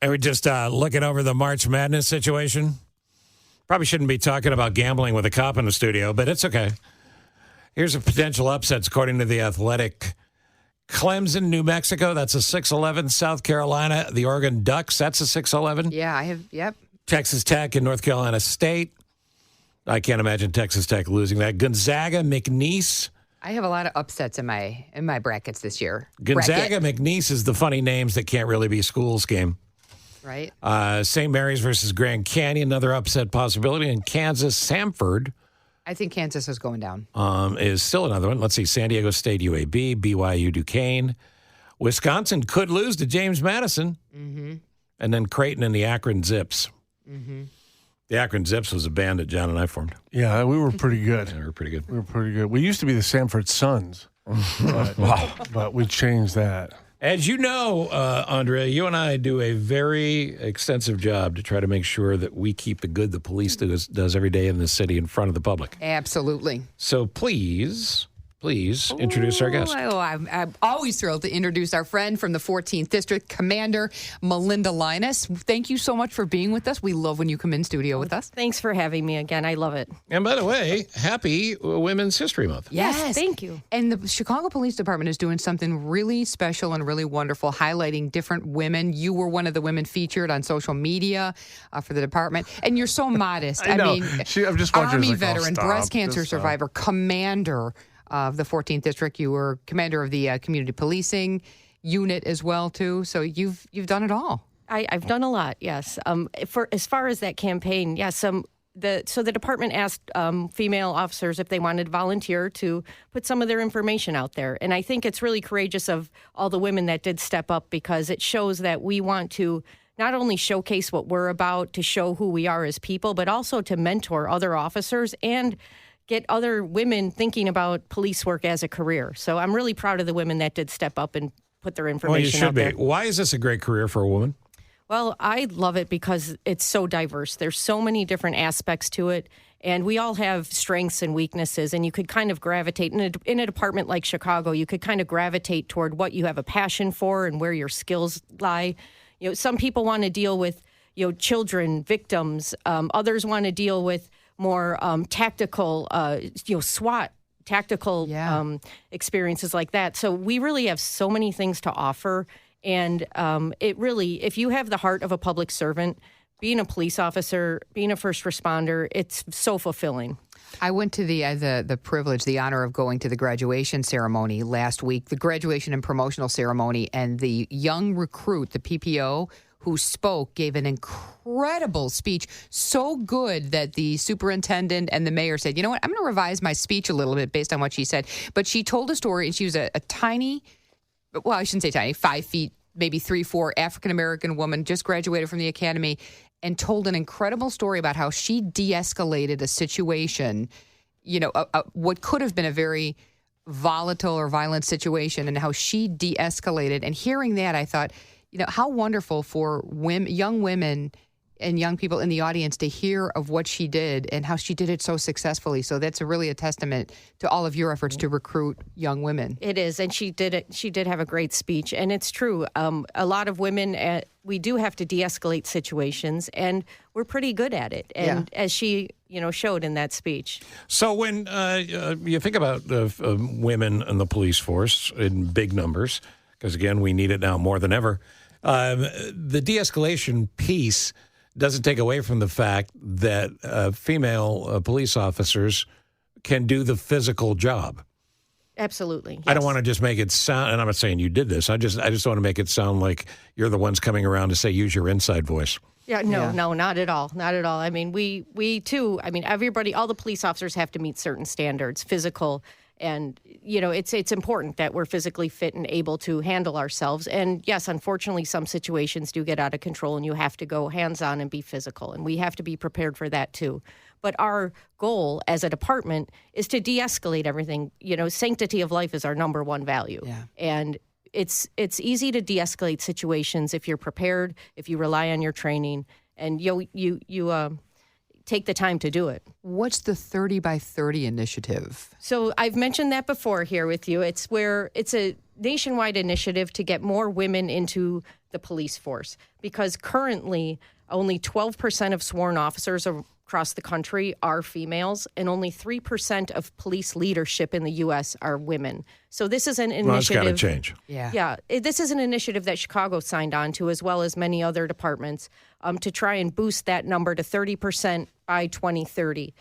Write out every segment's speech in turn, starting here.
Are we just looking over the March Madness situation? Probably shouldn't be talking about gambling with a cop in the studio, but it's okay. Here's a potential upsets according to The Athletic. Clemson, New Mexico, that's a 6-11. South Carolina, the Oregon Ducks, that's a 6-11. Yeah, I have, yep. Texas Tech and North Carolina State. I can't imagine Texas Tech losing that. Gonzaga, McNeese. I have a lot of upsets in my brackets this year. Gonzaga, McNeese is the funny names that can't really be schools game. Right. St. Mary's versus Grand Canyon, another upset possibility. And Kansas, Samford. I think Kansas is going down. Is still another one. Let's see. San Diego State, UAB, BYU, Duquesne. Wisconsin could lose to James Madison. Mm-hmm. And then Creighton and the Akron Zips. Mm-hmm. The Akron Zips was a band that John and I formed. Yeah, we were pretty good. Yeah, we were pretty good. We were pretty good. We used to be the Sanford Sons, but we changed that. As you know, Andrea, you and I do a very extensive job to try to make sure that we keep the good the police does every day in the city in front of the public. Absolutely. So please introduce our guest. Oh, I'm always thrilled to introduce our friend from the 14th District, Commander Melinda Linas. Thank you so much for being with us. We love when you come in studio with us. Thanks for having me again. I love it. And by the way, happy Women's History Month. Yes. Thank you. And the Chicago Police Department is doing something really special and really wonderful, highlighting different women. You were one of the women featured on social media for the department. And you're so modest. I know. mean, I'm just Army like, veteran, breast cancer survivor, commander of the 14th District. You were commander of the community policing unit as well, too. So you've done it all. I've done a lot, yes. For as far as that campaign, yes. The department asked female officers if they wanted to volunteer to put some of their information out there. And I think it's really courageous of all the women that did step up, because it shows that we want to not only showcase what we're about, to show who we are as people, but also to mentor other officers and get other women thinking about police work as a career. So I'm really proud of the women that did step up and put their information out there. Well, you should be. Why is this a great career for a woman? Well, I love it because it's so diverse. There's so many different aspects to it, and we all have strengths and weaknesses, and you could kind of gravitate. In a department like Chicago, you could kind of gravitate toward what you have a passion for and where your skills lie. You know, some people want to deal with, children, victims. Others want to deal with more tactical, SWAT, tactical experiences like that. So we really have so many things to offer. And it really, if you have the heart of a public servant, being a police officer, being a first responder, it's so fulfilling. I went to the privilege, the honor of going to the graduation ceremony last week, the graduation and promotional ceremony, and the young recruit, the PPO, who spoke, gave an incredible speech, so good that the superintendent and the mayor said, you know what, I'm going to revise my speech a little bit based on what she said. But she told a story, and she was a tiny, well, I shouldn't say tiny, 5 feet, maybe 3-4, African-American woman, just graduated from the academy, and told an incredible story about how she de-escalated a situation, what could have been a very volatile or violent situation, and how she de-escalated. And hearing that, I thought, how wonderful for young women and young people in the audience to hear of what she did and how she did it so successfully. So that's really a testament to all of your efforts to recruit young women. It is, and she did it. She did have a great speech, and it's true. A lot of women, we do have to de-escalate situations, and we're pretty good at it. And as she, showed in that speech. So when you think about women in the police force in big numbers, because again, we need it now more than ever, the de-escalation piece doesn't take away from the fact that female police officers can do the physical job. Absolutely. Yes. I don't want to just make it sound, and I'm not saying you did this, I just want to make it sound like you're the ones coming around to say, use your inside voice. No, not at all. Not at all. I mean, we too, everybody, all the police officers have to meet certain standards, physical. And, it's important that we're physically fit and able to handle ourselves. And yes, unfortunately, some situations do get out of control and you have to go hands-on and be physical. And we have to be prepared for that, too. But our goal as a department is to de-escalate everything. Sanctity of life is our number one value. Yeah. And it's easy to de-escalate situations if you're prepared, if you rely on your training, and you take the time to do it. What's the 30 by 30 initiative? So I've mentioned that before here with you. It's a nationwide initiative to get more women into the police force, because currently only 12% of sworn officers across the country are females, and only 3% of police leadership in the U.S. are women. So this is an initiative. Well, that's got to change. Yeah. This is an initiative that Chicago signed on to, as well as many other departments, to try and boost that number to 30% by 2030.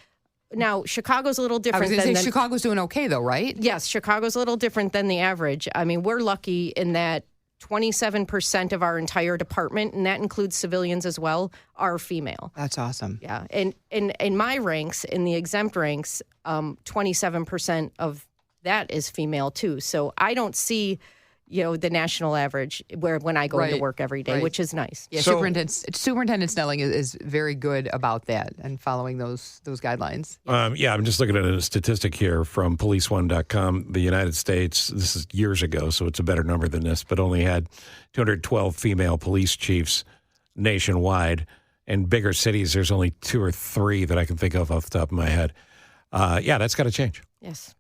Now, Chicago's a little I different. was going to say Chicago's doing okay, though, right? Yes, Chicago's a little different than the average. I mean, we're lucky in that 27% of our entire department, and that includes civilians as well, are female. That's awesome. Yeah. And in my ranks, in the exempt ranks, 27% of that is female too. So I don't see, the national average when I go into work every day, which is nice. Yeah, Superintendent Snelling is very good about that and following those guidelines. I'm just looking at a statistic here from policeone.com. The United States, this is years ago, so it's a better number than this, but only had 212 female police chiefs nationwide. In bigger cities, there's only 2 or 3 that I can think of off the top of my head. That's got to change. Yes.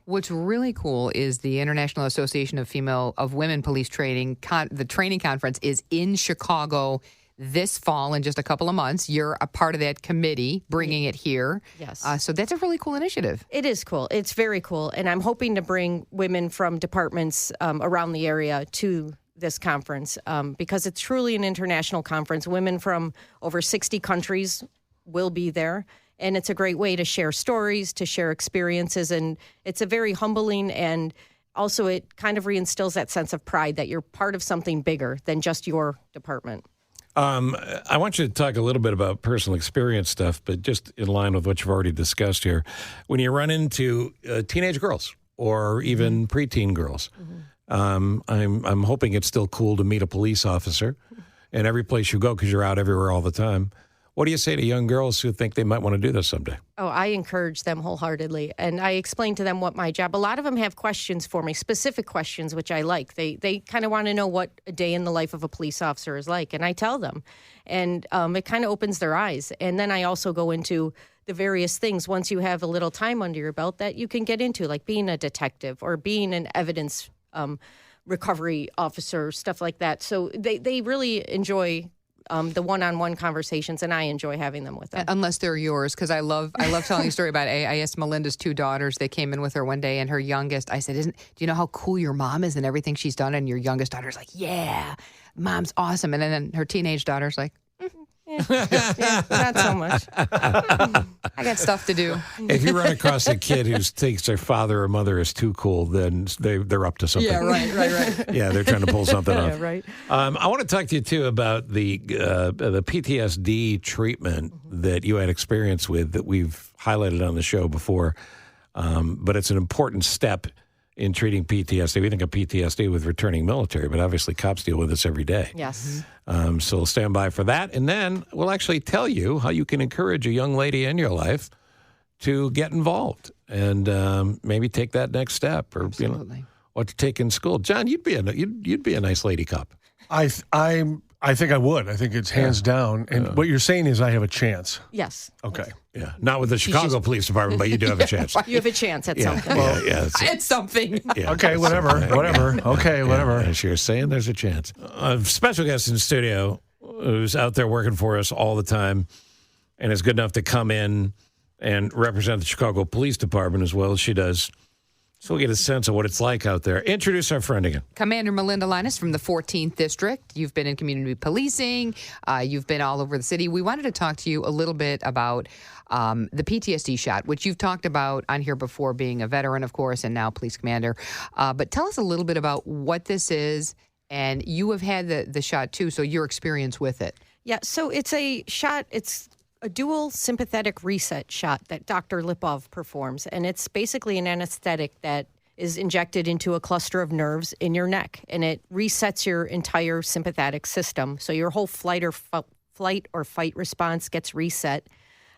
What's really cool is the International Association of Women Police Training. The training conference is in Chicago this fall in just a couple of months. You're a part of that committee bringing it here. Yes. So that's a really cool initiative. It is cool. It's very cool. And I'm hoping to bring women from departments around the area to this conference because it's truly an international conference. Women from over 60 countries will be there. And it's a great way to share stories, to share experiences. And it's a very humbling, and also it kind of reinstills that sense of pride that you're part of something bigger than just your department. I want you to talk a little bit about personal experience stuff, but just in line with what you've already discussed here. When you run into teenage girls or even preteen girls, I'm hoping it's still cool to meet a police officer in every place you go because you're out everywhere all the time. What do you say to young girls who think they might want to do this someday? Oh, I encourage them wholeheartedly. And I explain to them what my job, a lot of them have questions for me, specific questions, which I like. They kind of want to know what a day in the life of a police officer is like. And I tell them. And it kind of opens their eyes. And then I also go into the various things once you have a little time under your belt that you can get into, like being a detective or being an evidence recovery officer, stuff like that. So they really enjoy the one-on-one conversations, and I enjoy having them with them. Unless they're yours, because I love telling a story about it. I asked Melinda's 2 daughters. They came in with her one day, and her youngest, I said, do you know how cool your mom is and everything she's done? And your youngest daughter's like, yeah, mom's awesome. And then her teenage daughter's like, not so much. I got stuff to do. If you run across a kid who thinks their father or mother is too cool, then they're up to something. Yeah, right. Yeah, they're trying to pull something off. Yeah, right. I want to talk to you, too, about the PTSD treatment that you had experience with that we've highlighted on the show before. But it's an important step in treating PTSD. We think of PTSD with returning military, but obviously cops deal with this every day. Yes. So we'll stand by for that. And then we'll actually tell you how you can encourage a young lady in your life to get involved and maybe take that next step, or Absolutely. What to take in school. John, you'd be a nice lady cop. I think I would. I think it's hands down. And what you're saying is I have a chance. Yes. Okay. Yeah, not with the Chicago Police Department, but you do have a chance. You have a chance at something. It's something. Yeah. Okay, whatever. Okay, whatever. As you're saying, there's a chance. A special guest in the studio who's out there working for us all the time and is good enough to come in and represent the Chicago Police Department as well as she does. So we'll get a sense of what it's like out there. Introduce our friend again. Commander Melinda Linas from the 14th District. You've been in community policing. You've been all over the city. We wanted to talk to you a little bit about the PTSD shot, which you've talked about on here before, being a veteran, of course, and now police commander. But tell us a little bit about what this is. And you have had the shot, too, so your experience with it. Yeah, so it's a shot. It's a dual sympathetic reset shot that Dr. Lipov performs. And it's basically an anesthetic that is injected into a cluster of nerves in your neck. And it resets your entire sympathetic system. So your whole flight or fight response gets reset.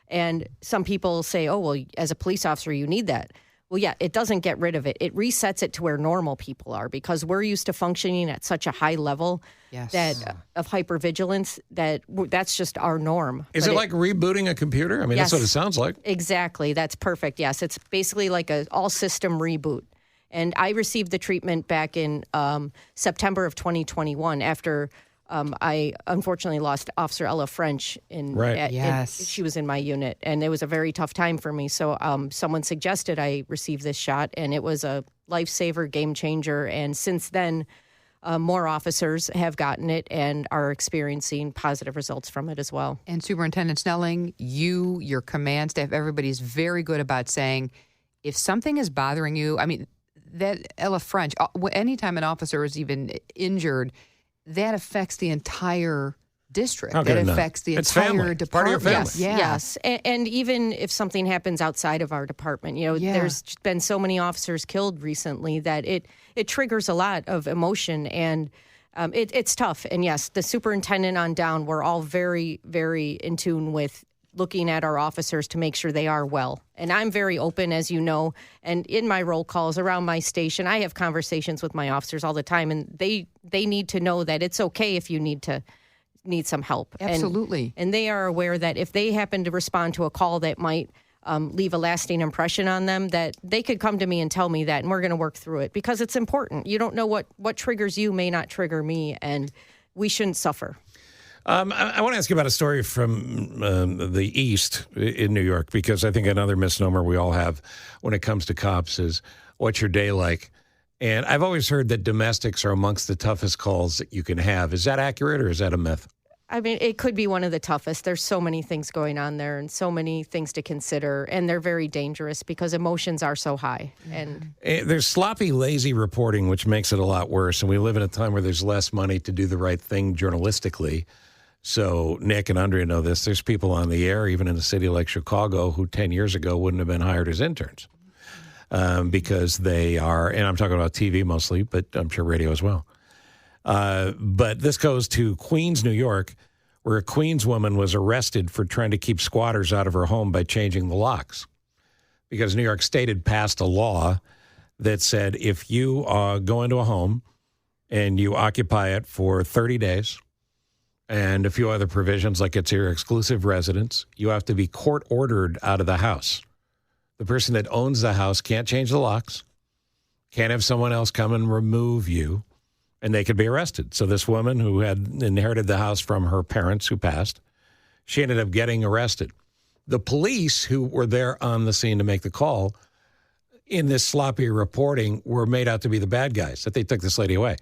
And some people say, oh, well, as a police officer, you need that. Well, yeah, it doesn't get rid of it. It resets it to where normal people are, because we're used to functioning at such a high level of hypervigilance that's just our norm. Is it like rebooting a computer? I mean, Yes. That's what it sounds like. Exactly. That's perfect. Yes, it's basically like a all-system reboot. And I received the treatment back in September of 2021 after I unfortunately lost Officer Ella French Yes. she was in my unit, and it was a very tough time for me. So someone suggested I receive this shot, and it was a lifesaver, game changer. And since then, more officers have gotten it and are experiencing positive results from it as well. And Superintendent Snelling, your command staff, everybody's very good about saying, if something is bothering you, I mean, that Ella French, anytime an officer is even injured, that affects the entire district. That affects the It's entire family. It's part of department. your family. Yes. And even if something happens outside of our department, there's been so many officers killed recently that it triggers a lot of emotion, and it's tough. And yes, the superintendent on down, we're all very, very in tune with looking at our officers to make sure they are well. And I'm very open, as you know, and in my roll calls around my station, I have conversations with my officers all the time, and they need to know that it's okay if you need some help. Absolutely. And they are aware that if they happen to respond to a call that might leave a lasting impression on them, that they could come to me and tell me that, and we're going to work through it, because it's important. You don't know what triggers you may not trigger me, and we shouldn't suffer. I want to ask you about a story from the East in New York, because I think another misnomer we all have when it comes to cops is, what's your day like? And I've always heard that domestics are amongst the toughest calls that you can have. Is that accurate, or is that a myth? I mean, it could be one of the toughest. There's so many things going on there and so many things to consider, and they're very dangerous because emotions are so high. And there's sloppy, lazy reporting, which makes it a lot worse. And we live in a time where there's less money to do the right thing journalistically. So Nick and Andrea know this. There's people on the air, even in a city like Chicago, who 10 years ago wouldn't have been hired as interns because they are, and I'm talking about TV mostly, but I'm sure radio as well. But this goes to Queens, New York, where a Queens woman was arrested for trying to keep squatters out of her home by changing the locks. Because New York State had passed a law that said if you go into a home and you occupy it for 30 days, and a few other provisions, like it's your exclusive residence, you have to be court-ordered out of the house. The person that owns the house can't change the locks, can't have someone else come and remove you, and they could be arrested. So this woman who had inherited the house from her parents who passed, she ended up getting arrested. The police who were there on the scene to make the call, in this sloppy reporting, were made out to be the bad guys, that they took this lady away.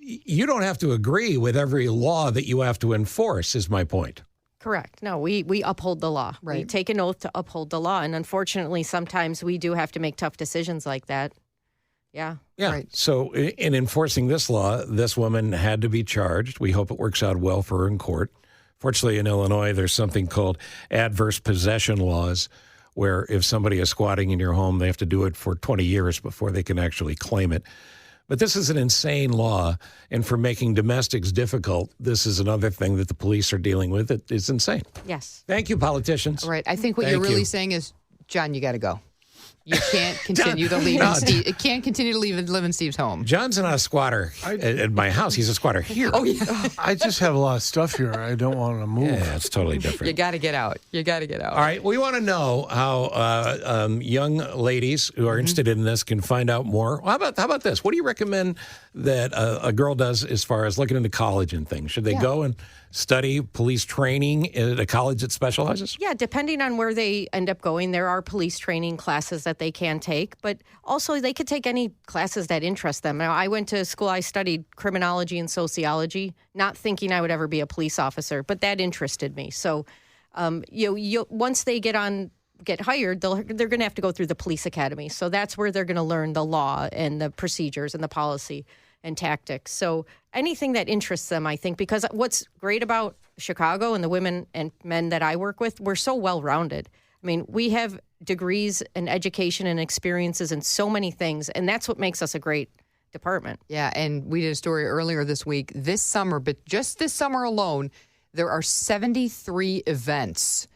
You don't have to agree with every law that you have to enforce, is my point. correct. No, we uphold the law. Right. We take an oath to uphold the law. And unfortunately, sometimes we do have to make tough decisions like that. Yeah. Yeah. Right. So in enforcing this law, this woman had to be charged. We hope it works out well for her in court. Fortunately, in Illinois, there's something called adverse possession laws, where if somebody is squatting in your home, they have to do it for 20 years before they can actually claim it. But this is an insane law, and for making domestics difficult, this is another thing that the police are dealing with. It is insane. Yes. Thank you, politicians. Right. I think what Thank you're really you. saying is, John, you got to go. You can't continue to live in Steve. It can't continue to live in Steve's home. John's not a squatter at my house. He's a squatter here. Oh yeah. I just have a lot of stuff here. I don't want to move. Yeah, it's totally different. You got to get out. You got to get out. All right, we want to know how young ladies who are interested in this can find out more. How about this? What do you recommend that a girl does as far as looking into college and things? Should they go and study police training at a college that specializes? Yeah, depending on where they end up going, there are police training classes that they can take, but also they could take any classes that interest them. Now, I went to school, I studied criminology and sociology, not thinking I would ever be a police officer, but that interested me. So, once they get hired, they're going to have to go through the police academy. So that's where they're going to learn the law and the procedures and the policy and tactics. So anything that interests them, I think, because what's great about Chicago and the women and men that I work with, we're so well-rounded. I mean, we have degrees and education and experiences in so many things, and that's what makes us a great department. Yeah, and we did a story earlier this week. This summer, but just this summer alone, there are 73 events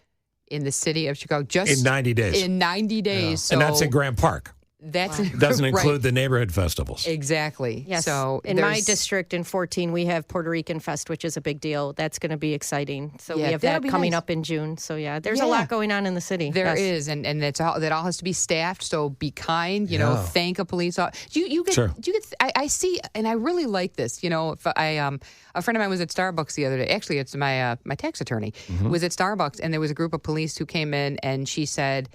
in the city of Chicago. Just In 90 days. In 90 days. Yeah. So And that's in Grant Park. That's Doesn't right. include the neighborhood festivals. Exactly. Yes. So in my there's- district in 14, we have Puerto Rican Fest, which is a big deal. That's going to be exciting. So Yeah, we have that'll that be coming nice. up in June. So there's a Yeah. lot going on in the city. There Yes. is, and that all has to be staffed. So be kind. You know, Yeah. thank a police officer. You get. Sure. You get. I see, and I really like this. You know, if a friend of mine was at Starbucks the other day. Actually, it's my tax attorney was at Starbucks, and there was a group of police who came in, and she said,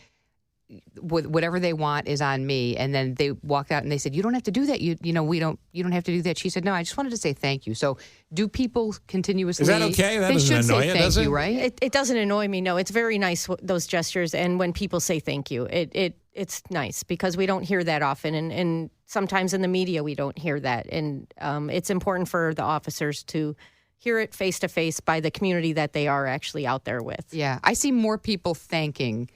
whatever they want is on me. And then they walked out and they said, you don't have to do that. You don't have to do that. She said, no, I just wanted to say thank you. So do people continuously? Is that okay? That they doesn't should annoy say you, thank does it? you, right? It doesn't annoy me. No, it's very nice, those gestures. And when people say thank you, it's nice because we don't hear that often. And sometimes in the media, we don't hear that. And it's important for the officers to hear it face to face by the community that they are actually out there with. Yeah, I see more people thanking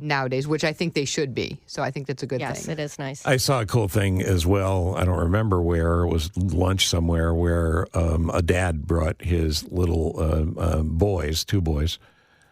nowadays, which I think they should be. So I think that's a good Yes, thing. it is nice. I saw a cool thing as well. I don't remember where. It was lunch somewhere where a dad brought his little two boys,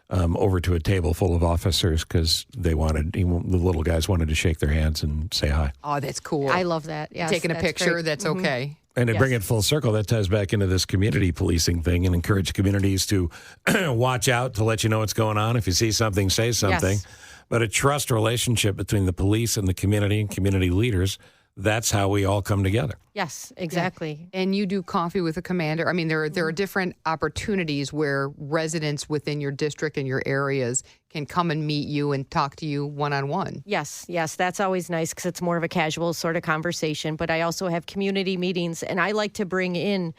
over to a table full of officers because the little guys wanted to shake their hands and say hi. Oh, that's cool. I love that. Yes, Taking a that's picture, great. that's okay. And to Yes. bring it full circle, that ties back into this community policing thing and encourage communities to watch out to let you know what's going on. If you see something, say something. Yes. But a trust relationship between the police and the community and community leaders, that's how we all come together. Yes, exactly. And you do coffee with a commander. I mean, there are different opportunities where residents within your district and your areas can come and meet you and talk to you one-on-one. Yes, that's always nice because it's more of a casual sort of conversation. But I also have community meetings, and I like to bring in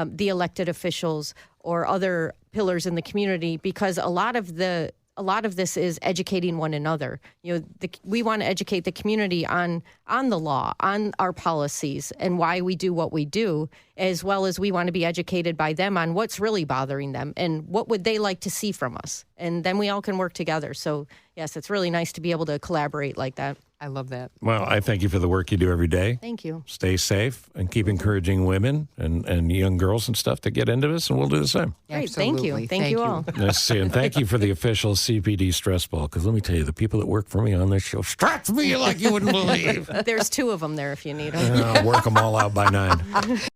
the elected officials or other pillars in the community because a lot of this is educating one another. You know, we want to educate the community on the law, on our policies, and why we do what we do, as well as we want to be educated by them on what's really bothering them and what would they like to see from us. And then we all can work together. So, yes, it's really nice to be able to collaborate like that. I love that. Well, I thank you for the work you do every day. Thank you. Stay safe and keep encouraging women and young girls and stuff to get into this, and we'll do the same. Great. Thank you. Absolutely. Thank you all. Nice to see you. And thank you for the official CPD stress ball, because let me tell you, the people that work for me on this show stress me like you wouldn't believe. There's 2 of them there if you need them. I'll work them all out by 9.